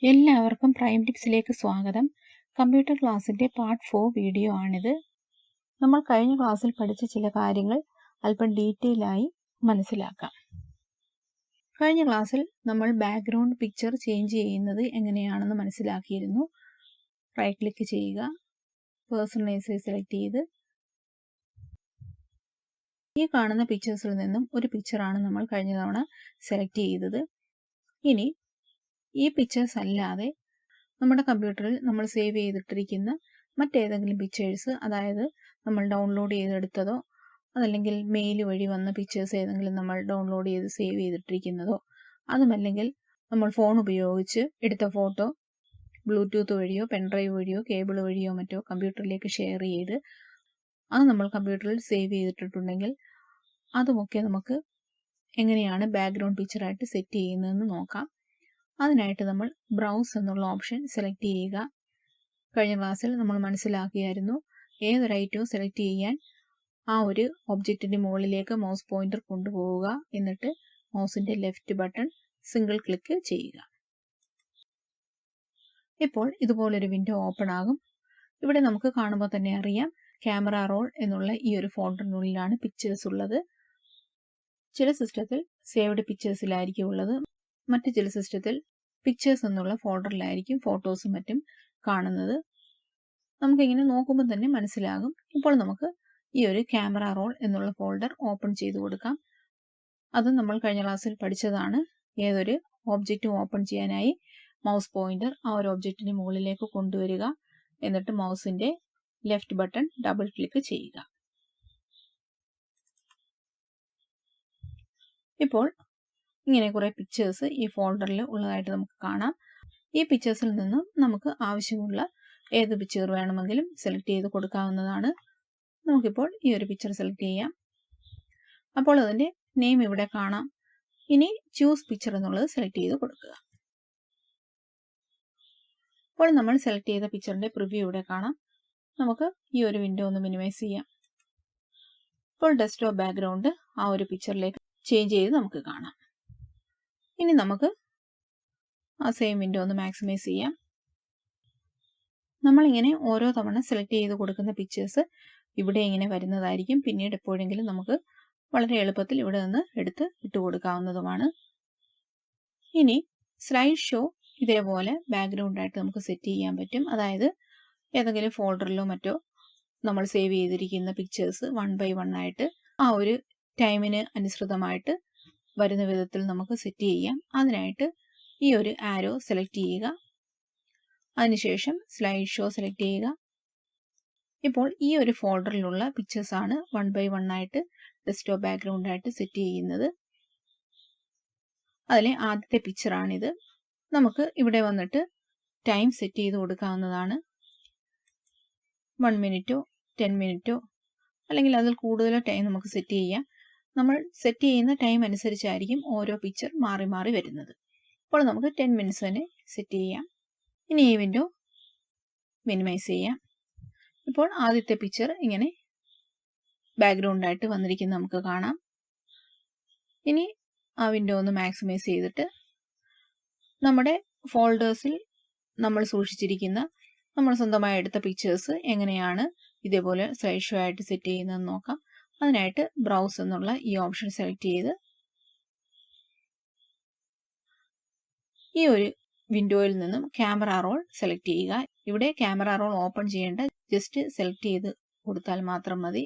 എല്ലാവർക്കും പ്രൈം ടിപ്സിലേക്ക് സ്വാഗതം. കമ്പ്യൂട്ടർ ക്ലാസ്സിൻ്റെ പാർട്ട് 4 വീഡിയോ ആണിത്. നമ്മൾ കഴിഞ്ഞ ക്ലാസ്സിൽ പഠിച്ച ചില കാര്യങ്ങൾ അല്പം ഡീറ്റെയിൽ ആയി മനസ്സിലാക്കാം. കഴിഞ്ഞ ക്ലാസ്സിൽ നമ്മൾ ബാക്ക്ഗ്രൗണ്ട് പിക്ചർ ചേഞ്ച് ചെയ്യുന്നത് എങ്ങനെയാണെന്ന് മനസ്സിലാക്കിയിരുന്നു. റൈറ്റ് ക്ലിക്ക് ചെയ്യുക, പേഴ്സണലൈസ് സെലക്ട് ചെയ്ത് ഈ കാണുന്ന പിക്ചേഴ്സിൽ നിന്നും ഒരു പിക്ചറാണ് നമ്മൾ കഴിഞ്ഞ തവണ സെലക്ട് ചെയ്തത്. ഇനി ഈ പിക്ചേഴ്സ് അല്ലാതെ നമ്മുടെ കമ്പ്യൂട്ടറിൽ നമ്മൾ സേവ് ചെയ്തിട്ടിരിക്കുന്ന മറ്റേതെങ്കിലും പിക്ചേഴ്സ്, അതായത് നമ്മൾ ഡൗൺലോഡ് ചെയ്തെടുത്തതോ അതല്ലെങ്കിൽ മെയിൽ വഴി വന്ന പിക്ചേഴ്സ് ഏതെങ്കിലും നമ്മൾ ഡൗൺലോഡ് ചെയ്ത് സേവ് ചെയ്തിട്ടിരിക്കുന്നതോ, അതുമല്ലെങ്കിൽ നമ്മൾ ഫോൺ ഉപയോഗിച്ച് എടുത്ത ഫോട്ടോ ബ്ലൂടൂത്ത് വഴിയോ പെൻഡ്രൈവ് വഴിയോ കേബിൾ വഴിയോ മറ്റോ കമ്പ്യൂട്ടറിലേക്ക് ഷെയർ ചെയ്ത് അത് നമ്മൾ കമ്പ്യൂട്ടറിൽ സേവ് ചെയ്തിട്ടുണ്ടെങ്കിൽ അതുമൊക്കെ നമുക്ക് എങ്ങനെയാണ് ബാക്ക്ഗ്രൗണ്ട് പിക്ചറായിട്ട് സെറ്റ് ചെയ്യുന്നതെന്ന് നോക്കാം. അതിനായിട്ട് നമ്മൾ ബ്രൗസ് എന്നുള്ള ഓപ്ഷൻ സെലക്ട് ചെയ്യുക. കഴിഞ്ഞ ക്ലാസ്സിൽ നമ്മൾ മനസ്സിലാക്കിയായിരുന്നു, ഏതൊരു ഐറ്റവും സെലക്ട് ചെയ്യാൻ ആ ഒരു ഒബ്ജക്റ്റിൻ്റെ മുകളിലേക്ക് മൗസ് പോയിന്റർ കൊണ്ടുപോവുക, എന്നിട്ട് മൗസിൻ്റെ ലെഫ്റ്റ് ബട്ടൺ സിംഗിൾ ക്ലിക്ക് ചെയ്യുക. ഇപ്പോൾ ഇതുപോലൊരു വിൻഡോ ഓപ്പൺ ആകും. ഇവിടെ നമുക്ക് കാണുമ്പോൾ തന്നെ അറിയാം, ക്യാമറ റോൾ എന്നുള്ള ഈ ഒരു ഫോൾഡറിനുള്ളിലാണ് പിക്ചേഴ്സ് ഉള്ളത്. ചില സിസ്റ്റത്തിൽ സേവ്ഡ് പിക്ചേഴ്സിലായിരിക്കും ഉള്ളത്, മറ്റ് ചില സിസ്റ്റത്തിൽ പിക്ചേഴ്സ് എന്നുള്ള ഫോൾഡറിലായിരിക്കും ഫോട്ടോസും മറ്റും കാണുന്നത്. നമുക്കിങ്ങനെ നോക്കുമ്പോൾ തന്നെ മനസ്സിലാകും. ഇപ്പോൾ നമുക്ക് ഈ ഒരു ക്യാമറ റോൾ എന്നുള്ള ഫോൾഡർ ഓപ്പൺ ചെയ്ത് കൊടുക്കാം. അത് നമ്മൾ കഴിഞ്ഞ ക്ലാസ്സിൽ പഠിച്ചതാണ്. ഏതൊരു ഓബ്ജക്റ്റും ഓപ്പൺ ചെയ്യാനായി മൗസ് പോയിന്റർ ആ ഒരു ഒബ്ജക്റ്റിന് മുകളിലേക്ക് കൊണ്ടുവരിക, എന്നിട്ട് മൗസിൻ്റെ ലെഫ്റ്റ് ബട്ടൺ ഡബിൾ ക്ലിക്ക് ചെയ്യുക. ഇപ്പോൾ ഇങ്ങനെ കുറേ പിക്ചേഴ്സ് ഈ ഫോൾഡറിൽ ഉള്ളതായിട്ട് നമുക്ക് കാണാം. ഈ പിക്ചേഴ്സിൽ നിന്നും നമുക്ക് ആവശ്യമുള്ള ഏത് പിക്ചർ വേണമെങ്കിലും സെലക്ട് ചെയ്ത് കൊടുക്കാവുന്നതാണ്. നമുക്കിപ്പോൾ ഈ ഒരു പിക്ചർ സെലക്ട് ചെയ്യാം. അപ്പോൾ അതിൻ്റെ നെയിം ഇവിടെ കാണാം. ഇനി ചൂസ് പിക്ചർ എന്നുള്ളത് സെലക്ട് ചെയ്ത് കൊടുക്കുക. അപ്പോൾ നമ്മൾ സെലക്ട് ചെയ്ത പിക്ചറിൻ്റെ പ്രിവ്യൂ ഇവിടെ കാണാം. നമുക്ക് ഈ ഒരു വിൻഡോ ഒന്ന് മിനിമൈസ് ചെയ്യാം. ഇപ്പോൾ ഡെസ്ക്ടോപ്പ് ബാക്ക്ഗ്രൗണ്ട് ആ ഒരു പിക്ചറിലേക്ക് ചേഞ്ച് ചെയ്ത് നമുക്ക് കാണാം. ഇനി നമുക്ക് ആ സെയിം വിൻഡോ ഒന്ന് മാക്സിമൈസ് ചെയ്യാം. നമ്മളിങ്ങനെ ഓരോ തവണ സെലക്ട് ചെയ്ത് കൊടുക്കുന്ന പിക്ചേഴ്സ് ഇവിടെ ഇങ്ങനെ വരുന്നതായിരിക്കും. പിന്നീട് എപ്പോഴെങ്കിലും നമുക്ക് വളരെ എളുപ്പത്തിൽ ഇവിടെ നിന്ന് എടുത്ത് ഇട്ട് കൊടുക്കാവുന്നതുമാണ്. ഇനി സ്ലൈഡ് ഷോ ഇതേപോലെ ബാക്ക്ഗ്രൗണ്ടായിട്ട് നമുക്ക് സെറ്റ് ചെയ്യാൻ പറ്റും. അതായത് ഏതെങ്കിലും ഫോൾഡറിലോ മറ്റോ നമ്മൾ സേവ് ചെയ്തിരിക്കുന്ന പിക്ചേഴ്സ് 1 by 1 ആയിട്ട് ആ ഒരു ടൈമിന് അനുസൃതമായിട്ട് വരുന്ന വിധത്തിൽ നമുക്ക് സെറ്റ് ചെയ്യാം. അതിനായിട്ട് ഈ ഒരു ആരോ സെലക്ട് ചെയ്യുക, അതിനുശേഷം സ്ലൈഡ് ഷോ സെലക്ട് ചെയ്യുക. ഇപ്പോൾ ഈ ഒരു ഫോൾഡറിലുള്ള പിക്ചേഴ്സാണ് 1 by 1 ആയിട്ട് ഡെസ്ക്ടോപ്പ് ബാക്ക്ഗ്രൗണ്ടായിട്ട് സെറ്റ് ചെയ്യുന്നത്. അതിലെ ആദ്യത്തെ പിക്ചറാണിത്. നമുക്ക് ഇവിടെ വന്നിട്ട് ടൈം സെറ്റ് ചെയ്ത് കൊടുക്കാവുന്നതാണ്. 1 മിനിറ്റോ 10 മിനിറ്റോ അല്ലെങ്കിൽ അതിൽ കൂടുതലോ ടൈം നമുക്ക് സെറ്റ് ചെയ്യാം. നമ്മൾ സെറ്റ് ചെയ്യുന്ന ടൈം അനുസരിച്ചായിരിക്കും ഓരോ പിക്ചർ മാറി മാറി വരുന്നത്. അപ്പോൾ നമുക്ക് 10 മിനിറ്റ്സ് തന്നെ സെറ്റ് ചെയ്യാം. ഇനി ഈ വിൻഡോ മിനിമൈസ് ചെയ്യാം. ഇപ്പോൾ ആദ്യത്തെ പിക്ചർ ഇങ്ങനെ ബാക്ക്ഗ്രൗണ്ടായിട്ട് വന്നിരിക്കുന്നത് നമുക്ക് കാണാം. ഇനി ആ വിൻഡോ ഒന്ന് മാക്സിമൈസ് ചെയ്തിട്ട് നമ്മുടെ ഫോൾഡേഴ്സിൽ നമ്മൾ സൂക്ഷിച്ചിരിക്കുന്ന നമ്മൾ സ്വന്തമായി എടുത്ത പിക്ചേഴ്സ് എങ്ങനെയാണ് ഇതേപോലെ സ്ലൈഡ് ഷോ ആയിട്ട് സെറ്റ് ചെയ്യുന്നതെന്ന് നോക്കാം. അതിനായിട്ട് ബ്രൗസ് എന്നുള്ള ഈ ഓപ്ഷൻ സെലക്ട് ചെയ്ത് ഈ ഒരു വിൻഡോയിൽ നിന്നും ക്യാമറ റോൾ സെലക്ട് ചെയ്യുക. ഇവിടെ ക്യാമറ റോൾ ഓപ്പൺ ചെയ്യേണ്ട, ജസ്റ്റ് സെലക്ട് ചെയ്ത് കൊടുത്താൽ മാത്രം മതി.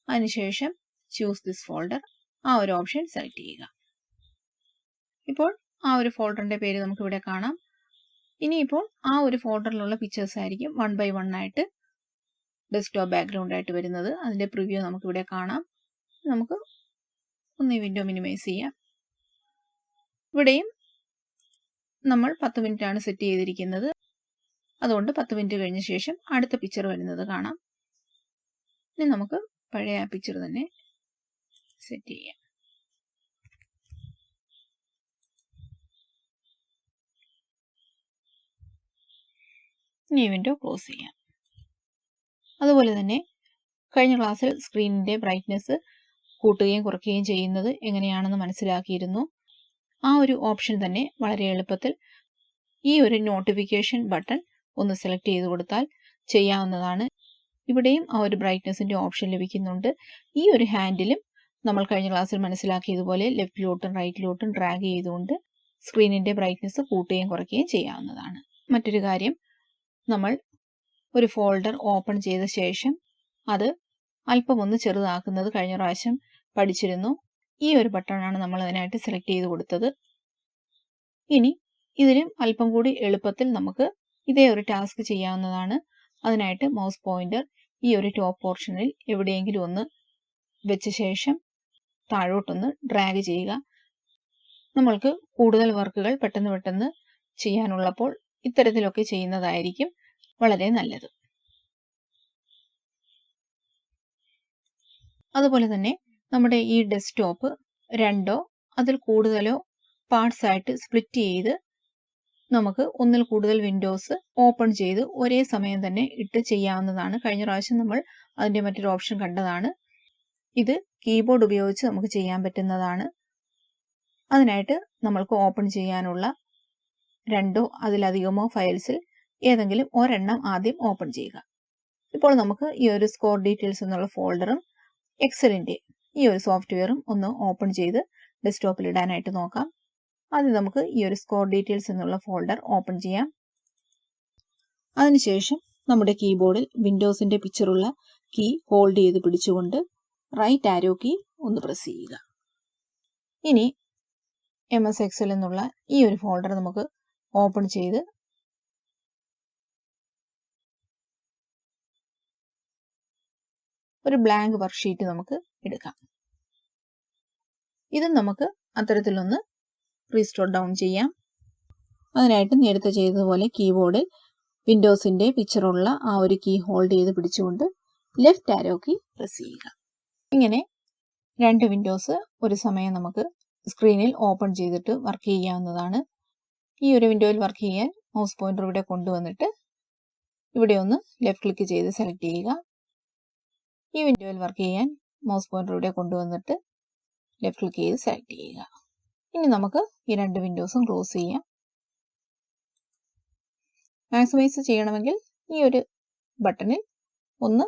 അതിനുശേഷം ചൂസ് ദിസ് ഫോൾഡർ ആ ഒരു ഓപ്ഷൻ സെലക്ട് ചെയ്യുക. ഇപ്പോൾ ആ ഒരു ഫോൾഡറിൻ്റെ പേര് നമുക്ക് ഇവിടെ കാണാം. ഇനിയിപ്പോൾ ആ ഒരു ഫോൾഡറിലുള്ള പിക്ചേഴ്സ് ആയിരിക്കും 1 by 1 ആയിട്ട് ഡെസ്ക്ടോപ്പ് ബാക്ക്ഗ്രൗണ്ട് ആയിട്ട് വരുന്നത്. അതിൻ്റെ പ്രിവ്യൂ നമുക്കിവിടെ കാണാം. നമുക്ക് ഒന്ന് ഈ വിൻഡോ മിനിമൈസ് ചെയ്യാം. ഇവിടെയും നമ്മൾ 10 മിനിറ്റ് ആണ് സെറ്റ് ചെയ്തിരിക്കുന്നത്. അതുകൊണ്ട് 10 മിനിറ്റ് കഴിഞ്ഞ ശേഷം അടുത്ത പിക്ചർ വരുന്നത് കാണാം. ഇനി നമുക്ക് പഴയ ആ പിക്ചർ തന്നെ സെറ്റ് ചെയ്യാം. ഇനി ഈ വിൻഡോ ക്ലോസ് ചെയ്യാം. അതുപോലെ തന്നെ കഴിഞ്ഞ ക്ലാസ്സിൽ സ്ക്രീനിൻ്റെ ബ്രൈറ്റ്നെസ് കൂട്ടുകയും കുറയ്ക്കുകയും ചെയ്യുന്നത് എങ്ങനെയാണെന്ന് മനസ്സിലാക്കിയിരുന്നു. ആ ഒരു ഓപ്ഷൻ തന്നെ വളരെ എളുപ്പത്തിൽ ഈ ഒരു നോട്ടിഫിക്കേഷൻ ബട്ടൺ ഒന്ന് സെലക്ട് ചെയ്ത് കൊടുത്താൽ ചെയ്യാവുന്നതാണ്. ഇവിടെയും ആ ഒരു ബ്രൈറ്റ്നസിൻ്റെ ഓപ്ഷൻ ലഭിക്കുന്നുണ്ട്. ഈ ഒരു ഹാൻഡിലും നമ്മൾ കഴിഞ്ഞ ക്ലാസ്സിൽ മനസ്സിലാക്കിയതുപോലെ ലെഫ്റ്റിലോട്ടും റൈറ്റിലോട്ടും ഡ്രാഗ് ചെയ്തുകൊണ്ട് സ്ക്രീനിൻ്റെ ബ്രൈറ്റ്നസ് കൂട്ടുകയും കുറയ്ക്കുകയും ചെയ്യാവുന്നതാണ്. മറ്റൊരു കാര്യം, നമ്മൾ ഒരു ഫോൾഡർ ഓപ്പൺ ചെയ്ത ശേഷം അത് അല്പം ഒന്ന് ചെറുതാക്കുന്നത് കഴിഞ്ഞ പ്രാവശ്യം പഠിച്ചിരുന്നു. ഈ ഒരു ബട്ടണാണ് നമ്മൾ അതിനായിട്ട് സെലക്ട് ചെയ്ത് കൊടുത്തത്. ഇനി ഇതിലും അല്പം കൂടി എളുപ്പത്തിൽ നമുക്ക് ഇതേ ഒരു ടാസ്ക് ചെയ്യാവുന്നതാണ്. അതിനായിട്ട് മൗസ് പോയിന്റർ ഈ ഒരു ടോപ്പ് പോർഷനിൽ എവിടെയെങ്കിലും ഒന്ന് വെച്ച ശേഷം താഴോട്ടൊന്ന് ഡ്രാഗ് ചെയ്യുക. നമ്മൾക്ക് കൂടുതൽ വർക്കുകൾ പെട്ടെന്ന് ചെയ്യാനുള്ളപ്പോൾ ഇത്തരത്തിലൊക്കെ ചെയ്യുന്നതായിരിക്കും വളരെ നല്ലത്. അതുപോലെ തന്നെ നമ്മുടെ ഈ ഡെസ്ക്ടോപ്പ് 2 അതിൽ കൂടുതലോ പാർട്സ് ആയിട്ട് സ്പ്ലിറ്റ് ചെയ്ത് നമുക്ക് ഒന്നിൽ കൂടുതൽ വിൻഡോസ് ഓപ്പൺ ചെയ്ത് ഒരേ സമയം തന്നെ ഇട്ട് ചെയ്യാവുന്നതാണ്. കഴിഞ്ഞ പ്രാവശ്യം നമ്മൾ അതിൻ്റെ മറ്റൊരു ഓപ്ഷൻ കണ്ടതാണ്. ഇത് കീബോർഡ് ഉപയോഗിച്ച് നമുക്ക് ചെയ്യാൻ പറ്റുന്നതാണ്. അതിനായിട്ട് നമ്മൾക്ക് ഓപ്പൺ ചെയ്യാനുള്ള 2 അതിലധികമോ ഫയൽസിൽ ഏതെങ്കിലും ഒരെണ്ണം ആദ്യം ഓപ്പൺ ചെയ്യുക. ഇപ്പോൾ നമുക്ക് ഈ ഒരു സ്കോർ ഡീറ്റെയിൽസ് എന്നുള്ള ഫോൾഡറും എക്സലിൻ്റെ ഈ ഒരു സോഫ്റ്റ്വെയറും ഒന്ന് ഓപ്പൺ ചെയ്ത് ഡെസ്ക്ടോപ്പിൽ ഇടാനായിട്ട് നോക്കാം. ആദ്യം നമുക്ക് ഈ ഒരു സ്കോർ ഡീറ്റെയിൽസ് എന്നുള്ള ഫോൾഡർ ഓപ്പൺ ചെയ്യാം. അതിനുശേഷം നമ്മുടെ കീബോർഡിൽ വിൻഡോസിൻ്റെ പിക്ചറുള്ള കീ ഹോൾഡ് ചെയ്ത് പിടിച്ചുകൊണ്ട് റൈറ്റ് ആരോ കീ ഒന്ന് പ്രസ് ചെയ്യുക. ഇനി MS Excel എന്നുള്ള ഈ ഒരു ഫോൾഡർ നമുക്ക് ഓപ്പൺ ചെയ്ത് ഒരു ബ്ലാങ്ക് വർക്ക്ഷീറ്റ് നമുക്ക് എടുക്കാം. ഇത് നമുക്ക് അത്തരത്തിലൊന്ന് റീസ്റ്റോർ ഡൗൺ ചെയ്യാം. അതിനായിട്ട് നേരത്തെ ചെയ്തതുപോലെ കീബോർഡിൽ വിൻഡോസിൻ്റെ പിക്ചറുള്ള ആ ഒരു കീ ഹോൾഡ് ചെയ്ത് പിടിച്ചുകൊണ്ട് ലെഫ്റ്റ് ആരോ കീ പ്രസ് ചെയ്യുക. ഇങ്ങനെ 2 വിൻഡോസ് ഒരു സമയം നമുക്ക് സ്ക്രീനിൽ ഓപ്പൺ ചെയ്തിട്ട് വർക്ക് ചെയ്യാവുന്നതാണ്. ഈ ഒരു വിൻഡോയിൽ വർക്ക് ചെയ്യാൻ മൗസ് പോയിന്റർ ഇവിടെ കൊണ്ടുവന്നിട്ട് ഇവിടെ ഒന്ന് ലെഫ്റ്റ് ക്ലിക്ക് ചെയ്ത് സെലക്ട് ചെയ്യുക. ഈ വിൻഡോയിൽ വർക്ക് ചെയ്യാൻ മൗസ് പോയിന്റർ ഇവിടെ കൊണ്ടുവന്നിട്ട് ലെഫ്റ്റ് ക്ലിക്ക് ചെയ്ത് സെലക്ട് ചെയ്യുക. ഇനി നമുക്ക് ഈ 2 വിൻഡോസും ക്ലോസ് ചെയ്യാം. മാക്സിമൈസ് ചെയ്യണമെങ്കിൽ ഈ ഒരു ബട്ടണിൽ ഒന്ന്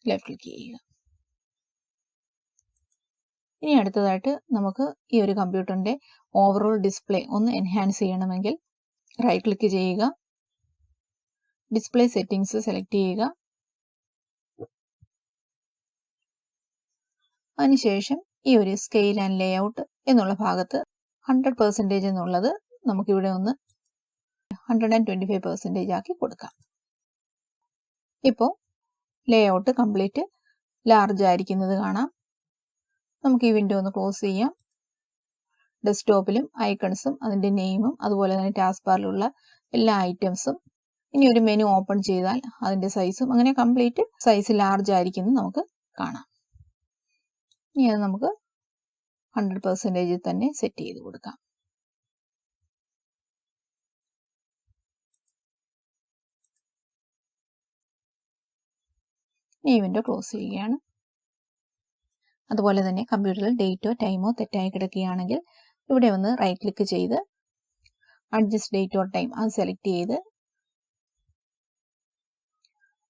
ലെഫ്റ്റ് ക്ലിക്ക് ചെയ്യുക. ഇനി അടുത്തതായിട്ട് നമുക്ക് ഈ ഒരു കമ്പ്യൂട്ടറിൻ്റെ ഓവറോൾ ഡിസ്പ്ലേ ഒന്ന് എൻഹാൻസ് ചെയ്യണമെങ്കിൽ റൈറ്റ് ക്ലിക്ക് ചെയ്യുക, ഡിസ്പ്ലേ സെറ്റിംഗ്സ് സെലക്ട് ചെയ്യുക. അതിനുശേഷം ഈ ഒരു സ്കെയിൽ ആൻഡ് ലേഔട്ട് എന്നുള്ള ഭാഗത്ത് 100% എന്നുള്ളത് നമുക്കിവിടെ ഒന്ന് 125% ആക്കി കൊടുക്കാം. ഇപ്പോൾ ലേഔട്ട് കംപ്ലീറ്റ് ലാർജ് ആയിരിക്കുന്നത് കാണാം. നമുക്ക് ഈ വിൻഡോ ഒന്ന് ക്ലോസ് ചെയ്യാം. ഡെസ്ക്ടോപ്പിലും ഐക്കൺസും അതിൻ്റെ നെയിമും അതുപോലെ തന്നെ ടാസ്ക് ബാറിലുള്ള എല്ലാ ഐറ്റംസും ഇനി ഒരു മെനു ഓപ്പൺ ചെയ്താൽ അതിൻ്റെ സൈസും അങ്ങനെ കംപ്ലീറ്റ് സൈസ് ലാർജ് ആയിരിക്കുന്നത് നമുക്ക് കാണാം. ഇനി അത് നമുക്ക് 100% തന്നെ സെറ്റ് ചെയ്ത് കൊടുക്കാം. ഈ വിൻഡോ ക്ലോസ് ചെയ്യുകയാണ്. അതുപോലെ തന്നെ കമ്പ്യൂട്ടറിൽ ഡേറ്റോ ടൈമോ തെറ്റായി കിടക്കുകയാണെങ്കിൽ ഇവിടെ ഒന്ന് റൈറ്റ് ക്ലിക്ക് ചെയ്ത് അഡ്ജസ്റ്റ് ഡേറ്റ് ഓർ ടൈം അത് സെലക്ട് ചെയ്ത്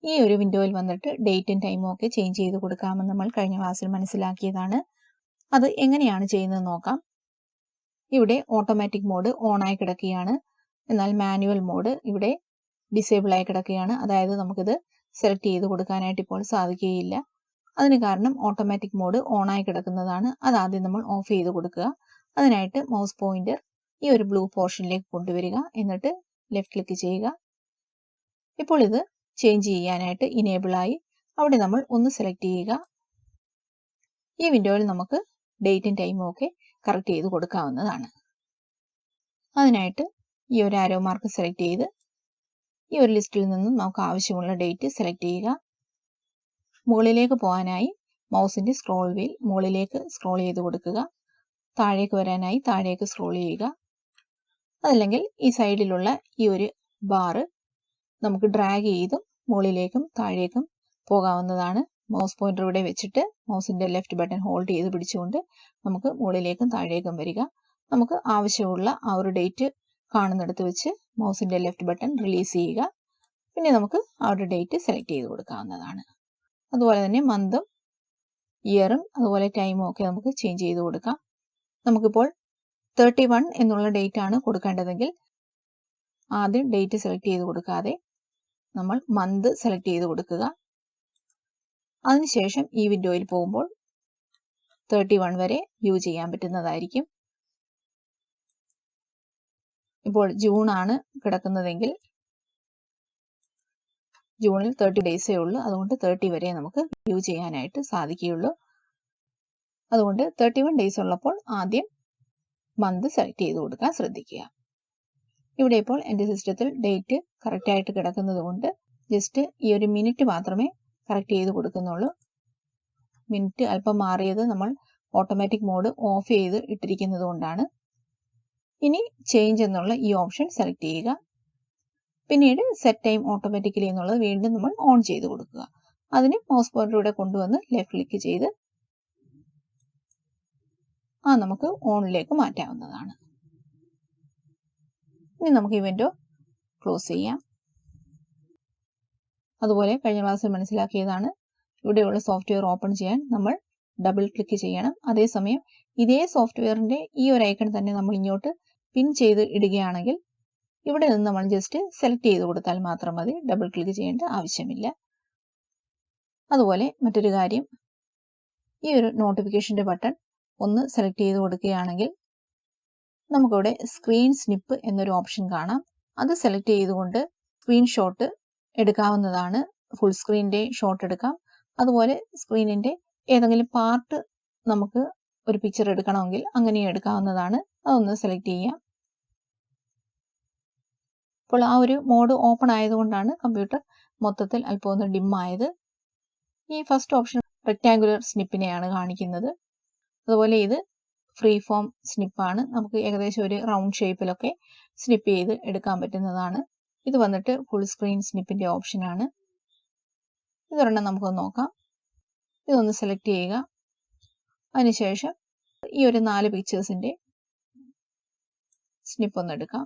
ഈ ഒരു വിൻഡോയിൽ വന്നിട്ട് ഡേറ്റും ടൈമും ഒക്കെ ചേഞ്ച് ചെയ്ത് കൊടുക്കാമെന്ന് നമ്മൾ കഴിഞ്ഞ ക്ലാസ്സിൽ മനസ്സിലാക്കിയതാണ്. അത് എങ്ങനെയാണ് ചെയ്യുന്നത് നോക്കാം. ഇവിടെ ഓട്ടോമാറ്റിക് മോഡ് ഓൺ ആയി കിടക്കുകയാണ്. എന്നാൽ മാനുവൽ മോഡ് ഇവിടെ ഡിസേബിൾ ആയി കിടക്കുകയാണ്. അതായത് നമുക്കിത് സെലക്ട് ചെയ്ത് കൊടുക്കാനായിട്ട് ഇപ്പോൾ സാധിക്കുകയില്ല. അതിന് കാരണം ഓട്ടോമാറ്റിക് മോഡ് ഓൺ ആയി കിടക്കുന്നതാണ്. അതാദ്യം നമ്മൾ ഓഫ് ചെയ്ത് കൊടുക്കുക. അതിനായിട്ട് മൗസ് പോയിന്റർ ഈ ഒരു ബ്ലൂ പോർഷനിലേക്ക് കൊണ്ടുവരിക. എന്നിട്ട് ലെഫ്റ്റ് ക്ലിക്ക് ചെയ്യുക. ഇപ്പോൾ ഇത് ചേഞ്ച് ചെയ്യാനായിട്ട് ഇനേബിൾ ആയി. അവിടെ നമ്മൾ ഒന്ന് സെലക്ട് ചെയ്യുക. ഈ വിൻഡോയിൽ നമുക്ക് ഡേറ്റും ടൈമും ഒക്കെ കറക്റ്റ് ചെയ്ത് കൊടുക്കാവുന്നതാണ്. അതിനായിട്ട് ഈ ഒരു ആരോ മാർക്ക് സെലക്ട് ചെയ്ത് ഈ ഒരു ലിസ്റ്റിൽ നിന്നും നമുക്ക് ആവശ്യമുള്ള ഡേറ്റ് സെലക്ട് ചെയ്യുക. മുകളിലേക്ക് പോകാനായി മൗസിൻ്റെ സ്ക്രോൾ വീൽ മുകളിലേക്ക് സ്ക്രോൾ ചെയ്ത് കൊടുക്കുക. താഴേക്ക് വരാനായി താഴേക്ക് സ്ക്രോൾ ചെയ്യുക. അതല്ലെങ്കിൽ ഈ സൈഡിലുള്ള ഈ ഒരു ബാറ് നമുക്ക് ഡ്രാഗ് ചെയ്തും മുകളിലേക്കും താഴേക്കും പോകാവുന്നതാണ്. മൗസ് പോയിന്റർ ഇവിടെ വെച്ചിട്ട് മൗസിൻ്റെ ലെഫ്റ്റ് ബട്ടൺ ഹോൾഡ് ചെയ്ത് പിടിച്ചുകൊണ്ട് നമുക്ക് മുകളിലേക്കും താഴേക്കും വരിക. നമുക്ക് ആവശ്യമുള്ള ആ ഒരു ഡേറ്റ് കാണുന്നിടത്ത് വെച്ച് മൗസിൻ്റെ ലെഫ്റ്റ് ബട്ടൺ റിലീസ് ചെയ്യുക. പിന്നെ നമുക്ക് ആ ഒരു ഡേറ്റ് സെലക്ട് ചെയ്ത് കൊടുക്കാവുന്നതാണ്. അതുപോലെ തന്നെ മന്തും ഇയറും അതുപോലെ ടൈമും ഒക്കെ നമുക്ക് ചേഞ്ച് ചെയ്ത് കൊടുക്കാം. നമുക്കിപ്പോൾ 31 എന്നുള്ള ഡേറ്റ് ആണ് കൊടുക്കേണ്ടതെങ്കിൽ ആദ്യം ഡേറ്റ് സെലക്ട് ചെയ്ത് കൊടുക്കാതെ നമ്മൾ മന്ത് സെലക്ട് ചെയ്ത് കൊടുക്കുക. അതിനുശേഷം ഈ വിൻഡോയിൽ പോകുമ്പോൾ 31 വരെ വ്യൂ ചെയ്യാൻ പറ്റുന്നതായിരിക്കും. ഇപ്പോൾ ജൂൺ ആണ് കിടക്കുന്നതെങ്കിൽ ജൂണിൽ 30 ഡേയ്സേ ഉള്ളൂ. അതുകൊണ്ട് 30 വരെ നമുക്ക് വ്യൂ ചെയ്യാനായിട്ട് സാധിക്കുകയുള്ളൂ. അതുകൊണ്ട് 31 ഡേയ്സ് ഉള്ളപ്പോൾ ആദ്യം മന്ത് സെലക്ട് ചെയ്ത് കൊടുക്കാൻ ശ്രദ്ധിക്കുക. ഇവിടെ ഇപ്പോൾ എൻ്റെ സിസ്റ്റത്തിൽ ഡേറ്റ് കറക്റ്റായിട്ട് കിടക്കുന്നത് കൊണ്ട് ജസ്റ്റ് ഈ ഒരു മിനിറ്റ് മാത്രമേ കറക്റ്റ് ചെയ്ത് കൊടുക്കുന്നുള്ളൂ. മിനിറ്റ് അല്പം മാറിയത് നമ്മൾ ഓട്ടോമാറ്റിക് മോഡ് ഓഫ് ചെയ്ത് ഇട്ടിരിക്കുന്നത് കൊണ്ടാണ്. ഇനി ചേഞ്ച് എന്നുള്ള ഈ ഓപ്ഷൻ സെലക്ട് ചെയ്യുക. പിന്നീട് സെറ്റ് ടൈം ഓട്ടോമാറ്റിക്കലി എന്നുള്ളത് വീണ്ടും നമ്മൾ ഓൺ ചെയ്ത് കൊടുക്കുക. അതിന് മൗസ് പോയിന്ററിലൂടെ കൊണ്ടുവന്ന് ലെഫ്റ്റ് ക്ലിക്ക് ചെയ്ത് നമുക്ക് ഓണിലേക്ക് മാറ്റാവുന്നതാണ്. ഇനി നമുക്ക് ഈ വിൻഡോ ക്ലോസ് ചെയ്യാം. അതുപോലെ കഴിഞ്ഞ ക്ലാസ്സിൽ മനസ്സിലാക്കിയതാണ്, ഇവിടെയുള്ള സോഫ്റ്റ്വെയർ ഓപ്പൺ ചെയ്യാൻ നമ്മൾ ഡബിൾ ക്ലിക്ക് ചെയ്യണം. അതേസമയം ഇതേ സോഫ്റ്റ്വെയറിന്റെ ഈ ഒരു ഐക്കൺ തന്നെ നമ്മൾ ഇങ്ങോട്ട് പിൻ ചെയ്ത് ഇടുകയാണെങ്കിൽ ഇവിടെ നിന്ന് നമ്മൾ ജസ്റ്റ് സെലക്ട് ചെയ്ത് കൊടുത്താൽ മാത്രം മതി, ഡബിൾ ക്ലിക്ക് ചെയ്യേണ്ട ആവശ്യമില്ല. അതുപോലെ മറ്റൊരു കാര്യം, ഈ ഒരു നോട്ടിഫിക്കേഷന്റെ ബട്ടൺ ഒന്ന് സെലക്ട് ചെയ്ത് കൊടുക്കുകയാണെങ്കിൽ നമുക്കിവിടെ സ്ക്രീൻ സ്നിപ്പ് എന്നൊരു ഓപ്ഷൻ കാണാം. അത് സെലക്ട് ചെയ്തുകൊണ്ട് സ്ക്രീൻഷോട്ട് എടുക്കാവുന്നതാണ്. ഫുൾ സ്ക്രീനിന്റെ ഷോട്ട് എടുക്കാം. അതുപോലെ സ്ക്രീനിന്റെ ഏതെങ്കിലും പാർട്ട് നമുക്ക് ഒരു പിക്ചർ എടുക്കണമെങ്കിൽ അങ്ങനെയും എടുക്കാവുന്നതാണ്. അതൊന്ന് സെലക്ട് ചെയ്യാം. അപ്പോൾ ആ ഒരു മോഡ് ഓപ്പൺ ആയതുകൊണ്ടാണ് കമ്പ്യൂട്ടർ മൊത്തത്തിൽ അല്പം ഒന്ന് ഡിം ആയത്. ഈ ഫസ്റ്റ് ഓപ്ഷൻ റെക്ടാങ്കുലർ സ്നിപ്പിനെയാണ് കാണിക്കുന്നത്. അതുപോലെ ഇത് ഫ്രീ ഫോം സ്നിപ്പാണ്. നമുക്ക് ഏകദേശം ഒരു റൗണ്ട് ഷേപ്പിലൊക്കെ സ്നിപ്പ് ചെയ്ത് എടുക്കാൻ പറ്റുന്നതാണ്. ഇത് വന്നിട്ട് ഫുൾ സ്ക്രീൻ സ്നിപ്പിന്റെ ഓപ്ഷനാണ്. ഇതൊരെണ്ണം നമുക്കൊന്ന് നോക്കാം. ഇതൊന്ന് സെലക്ട് ചെയ്യുക. അതിനുശേഷം ഈ ഒരു 4 പിക്ചേഴ്സിന്റെ സ്നിപ്പ് ഒന്ന് എടുക്കാം.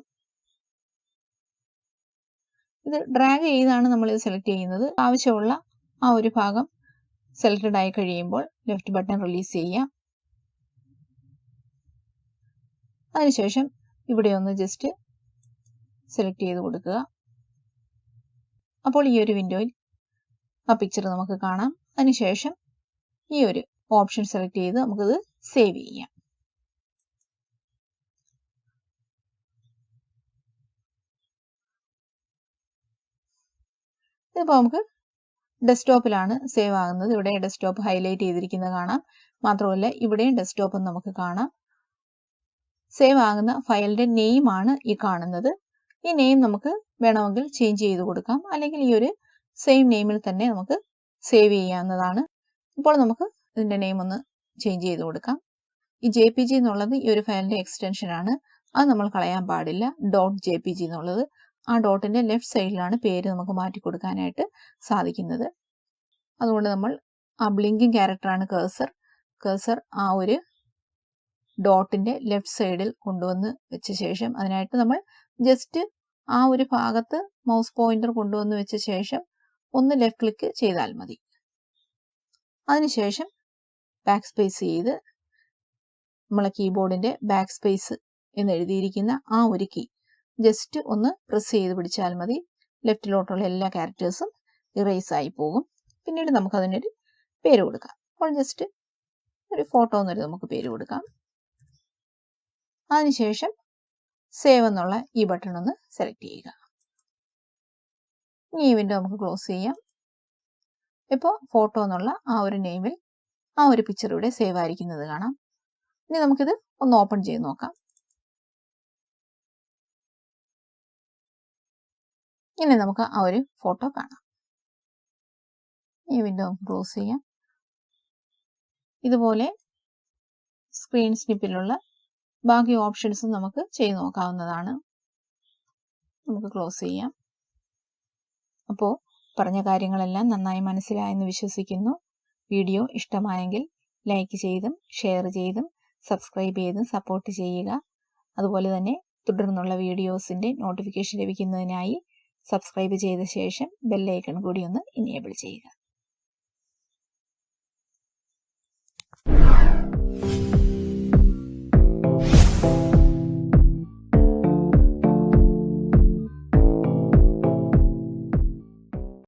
ഇത് ഡ്രാഗ് ചെയ്താണ് നമ്മൾ ഇത് സെലക്ട് ചെയ്യുന്നത്. ആവശ്യമുള്ള ആ ഒരു ഭാഗം സെലക്റ്റഡ് ആയി കഴിയുമ്പോൾ ലെഫ്റ്റ് ബട്ടൺ റിലീസ് ചെയ്യാം. അതിനുശേഷം ഇവിടെ ഒന്ന് ജസ്റ്റ് സെലക്ട് ചെയ്ത് കൊടുക്കുക. അപ്പോൾ ഈ ഒരു വിൻഡോയിൽ ആ പിക്ചർ നമുക്ക് കാണാം. അതിനുശേഷം ഈ ഒരു ഓപ്ഷൻ സെലക്ട് ചെയ്ത് നമുക്കിത് സേവ് ചെയ്യാം. ഇതിപ്പോൾ നമുക്ക് ഡെസ്ക്ടോപ്പിലാണ് സേവ് ആകുന്നത്. ഇവിടെ ഡെസ്ക്ടോപ്പ് ഹൈലൈറ്റ് ചെയ്തിരിക്കുന്നത് കാണാം. മാത്രമല്ല ഇവിടെയും ഡെസ്ക്ടോപ്പ് നമുക്ക് കാണാം. സേവ് ആകുന്ന ഫയലിന്റെ നെയിം ആണ് ഈ കാണുന്നത്. ഈ നെയിം നമുക്ക് വേണമെങ്കിൽ ചേഞ്ച് ചെയ്ത് കൊടുക്കാം, അല്ലെങ്കിൽ ഈ ഒരു സെയിം നെയിമിൽ തന്നെ നമുക്ക് സേവ് ചെയ്യാവുന്നതാണ്. ഇപ്പോൾ നമുക്ക് ഇതിന്റെ നെയിം ഒന്ന് ചേഞ്ച് ചെയ്ത് കൊടുക്കാം. ഈ JPG എന്നുള്ളത് ഈ ഒരു ഫയലിന്റെ എക്സ്റ്റൻഷൻ ആണ്. അത് നമ്മൾ കളയാൻ പാടില്ല. .jpg എന്നുള്ളത് ആ ഡോട്ടിന്റെ ലെഫ്റ്റ് സൈഡിലാണ് പേര് നമുക്ക് മാറ്റി കൊടുക്കാനായിട്ട് സാധിക്കുന്നത്. അതുകൊണ്ട് നമ്മൾ ആ ബ്ലിങ്കിങ് ക്യാരക്ടറാണ് കേഴ്സർ ആ ഒരു ഡോട്ടിന്റെ ലെഫ്റ്റ് സൈഡിൽ കൊണ്ടുവന്ന് വെച്ച ശേഷം അതിനായിട്ട് നമ്മൾ ജസ്റ്റ് ആ ഒരു ഭാഗത്ത് മൗസ് പോയിന്റർ കൊണ്ടുവന്ന് വെച്ച ശേഷം ഒന്ന് ലെഫ്റ്റ് ക്ലിക്ക് ചെയ്താൽ മതി. അതിനുശേഷം ബാക്ക് സ്പേസ് ചെയ്ത് നമ്മളെ കീബോർഡിന്റെ ബാക്ക് സ്പേസ് എന്ന് എഴുതിയിരിക്കുന്ന ആ ഒരു കീ ജസ്റ്റ് ഒന്ന് പ്രസ് ചെയ്ത് പിടിച്ചാൽ മതി. ലെഫ്റ്റിലോട്ടുള്ള എല്ലാ ക്യാരക്ടേഴ്സും ഇറേസ് ആയി പോകും. പിന്നീട് നമുക്ക് അതിനൊരു പേര് കൊടുക്കാം. അപ്പോൾ ജസ്റ്റ് ഒരു ഫോട്ടോ എന്നൊരു നമുക്ക് പേര് കൊടുക്കാം. അതിനുശേഷം സേവ് എന്നുള്ള ഈ ബട്ടൺ ഒന്ന് സെലക്ട് ചെയ്യുക. ഈ വിൻഡോ നമുക്ക് ക്ലോസ് ചെയ്യാം. ഇപ്പോൾ ഫോട്ടോ എന്നുള്ള ആ ഒരു നെയിമിൽ ആ ഒരു പിക്ചർ ഇവിടെ സേവ് ആയിരിക്കുന്നത് കാണാം. ഇനി നമുക്കിത് ഒന്ന് ഓപ്പൺ ചെയ്ത് നോക്കാം. ഇനി നമുക്ക് ആ ഒരു ഫോട്ടോ കാണാം. ഈ വിൻഡോ നമുക്ക് ക്ലോസ് ചെയ്യാം. ഇതുപോലെ സ്ക്രീൻ സ്നിപ്പിലുള്ള ബാക്കി ഓപ്ഷൻസും നമുക്ക് ചെയ്ത് നോക്കാവുന്നതാണ്. നമുക്ക് ക്ലോസ് ചെയ്യാം. അപ്പോൾ പറഞ്ഞ കാര്യങ്ങളെല്ലാം നന്നായി മനസ്സിലായെന്ന് വിശ്വസിക്കുന്നു. വീഡിയോ ഇഷ്ടമായെങ്കിൽ ലൈക്ക് ചെയ്തും ഷെയർ ചെയ്തും സബ്സ്ക്രൈബ് ചെയ്തും സപ്പോർട്ട് ചെയ്യുക. അതുപോലെ തന്നെ തുടർന്നുള്ള വീഡിയോസിൻ്റെ നോട്ടിഫിക്കേഷൻ ലഭിക്കുന്നതിനായി സബ്സ്ക്രൈബ് ചെയ്ത ശേഷം ബെല്ലൈക്കൺ കൂടി ഒന്ന് എനേബിൾ ചെയ്യുക.